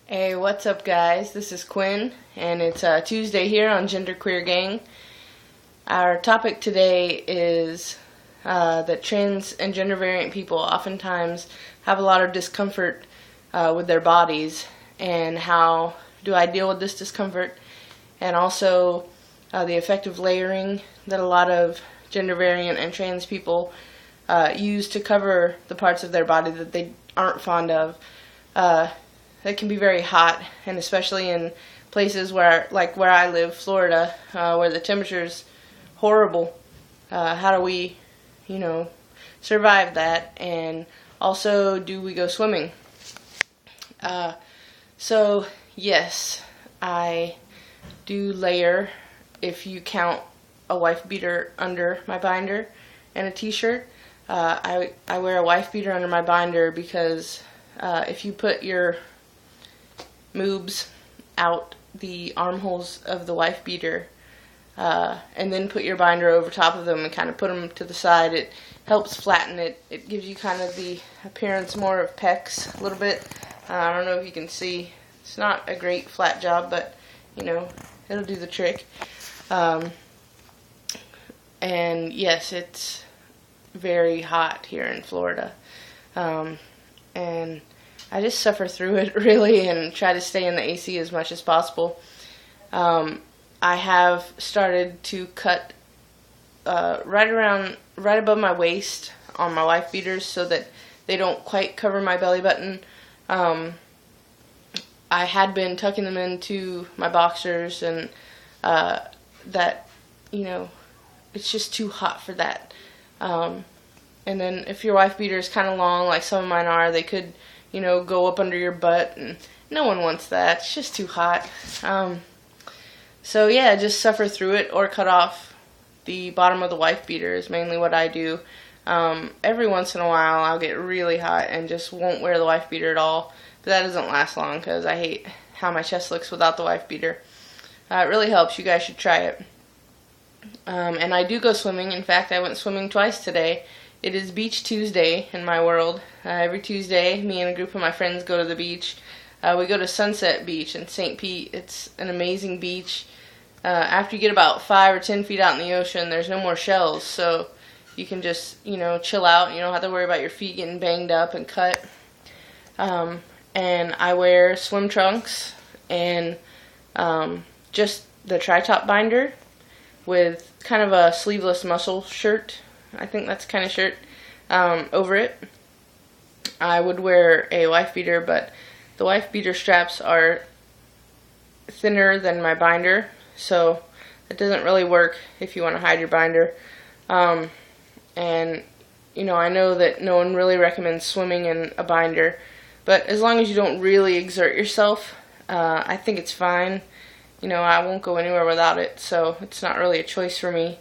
Hey, what's up, guys? This is Quinn, and it's Tuesday here on Genderqueer Gang. Our topic today is that trans and gender variant people oftentimes have a lot of discomfort with their bodies, and how do I deal with this discomfort, and also the effective layering that a lot of gender variant and trans people use to cover the parts of their body that they aren't fond of. It can be very hot, and especially in places like where I live, Florida, where the temperature's horrible. How do we, survive that? And also, do we go swimming? So yes, I do layer if you count a wife beater under my binder and a t-shirt. I wear a wife beater under my binder because if you put your moobs out the armholes of the wife beater and then put your binder over top of them and kind of put them to the side, it helps flatten it. It gives you kind of the appearance more of pecs a little bit. I don't know if you can see. It's not a great flat job, but it'll do the trick. And yes, it's very hot here in Florida. And I just suffer through it, really, and try to stay in the AC as much as possible. I have started to cut right above my waist on my wife beaters so that they don't quite cover my belly button. I had been tucking them into my boxers, and it's just too hot for that. And then if your wife beater is kind of long, like some of mine are, they could go up under your butt, and no one wants that. It's just too hot. So yeah, just suffer through it or cut off the bottom of the wife beater is mainly what I do. Every once in a while I'll get really hot and just won't wear the wife beater at all, but that doesn't last long because I hate how my chest looks without the wife beater. It really helps. You guys should try it. And I do go swimming. In fact, I went swimming twice today. It is Beach Tuesday in my world. Every Tuesday, me and a group of my friends go to the beach. We go to Sunset Beach in St. Pete. It's an amazing beach. After you get about 5 or 10 feet out in the ocean, there's no more shells, so you can just, chill out. You don't have to worry about your feet getting banged up and cut. And I wear swim trunks and just the tri-top binder with kind of a sleeveless muscle shirt. I think that's the kind of shirt over it. I would wear a wife beater, but the wife beater straps are thinner than my binder, so it doesn't really work if you want to hide your binder. And I know that no one really recommends swimming in a binder, but as long as you don't really exert yourself, I think it's fine. I won't go anywhere without it, so it's not really a choice for me.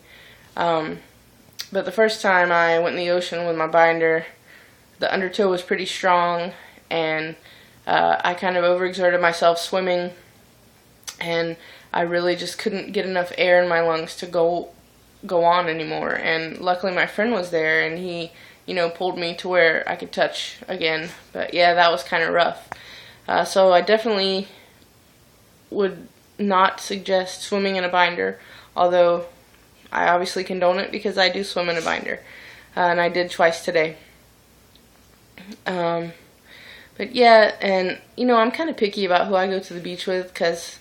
But the first time I went in the ocean with my binder, the undertow was pretty strong, and I kind of overexerted myself swimming, and I really just couldn't get enough air in my lungs to go on anymore. And luckily my friend was there, and he, pulled me to where I could touch again. But yeah, that was kind of rough. So I definitely would not suggest swimming in a binder, although I obviously condone it because I do swim in a binder, and I did twice today. But yeah, and I'm kind of picky about who I go to the beach with, because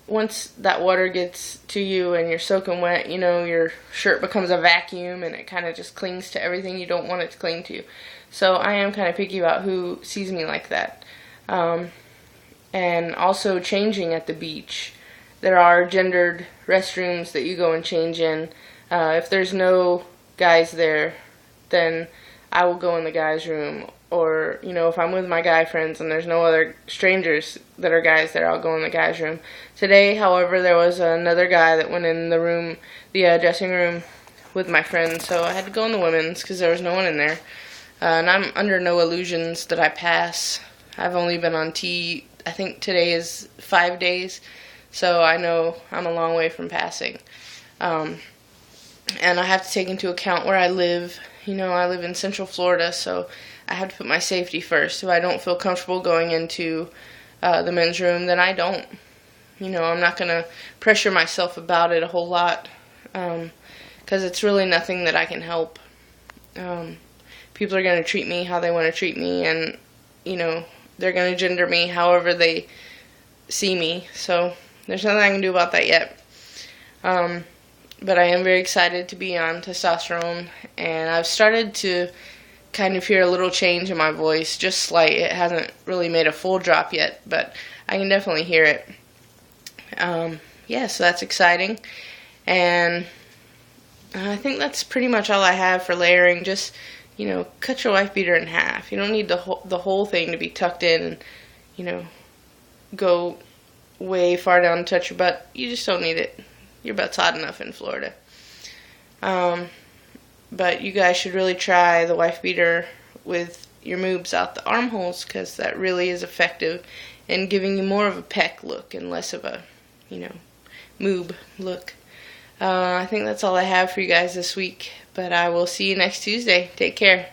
once that water gets to you and you're soaking wet, your shirt becomes a vacuum and it kind of just clings to everything you don't want it to cling to. So I am kind of picky about who sees me like that. And also changing at the beach. There are gendered restrooms that you go and change in. If there's no guys there, then I will go in the guys' room. Or, if I'm with my guy friends and there's no other strangers that are guys there, I'll go in the guys' room. Today, however, there was another guy that went in the room, the dressing room, with my friend, so I had to go in the women's because there was no one in there. And I'm under no illusions that I pass. I've only been on T, I think today is 5 days, so I know I'm a long way from passing. And I have to take into account where I live. I live in Central Florida, so I have to put my safety first. If I don't feel comfortable going into the men's room, then I don't. You know, I'm not going to pressure myself about it a whole lot, because it's really nothing that I can help. People are going to treat me how they want to treat me, and, you know, they're going to gender me however they see me, so there's nothing I can do about that yet. But I am very excited to be on testosterone, and I've started to kind of hear a little change in my voice, just slight. It hasn't really made a full drop yet, but I can definitely hear it. Yeah, so that's exciting, and I think that's pretty much all I have for layering. Just, you know, cut your wife beater in half. You don't need the whole thing to be tucked in and, you know, go way far down to touch your butt. You just don't need it. Your butt's hot enough in Florida. But you guys should really try the wife beater with your moobs out the armholes, because that really is effective in giving you more of a peck look and less of a, you know, moob look. I think that's all I have for you guys this week, but I will see you next Tuesday. Take care.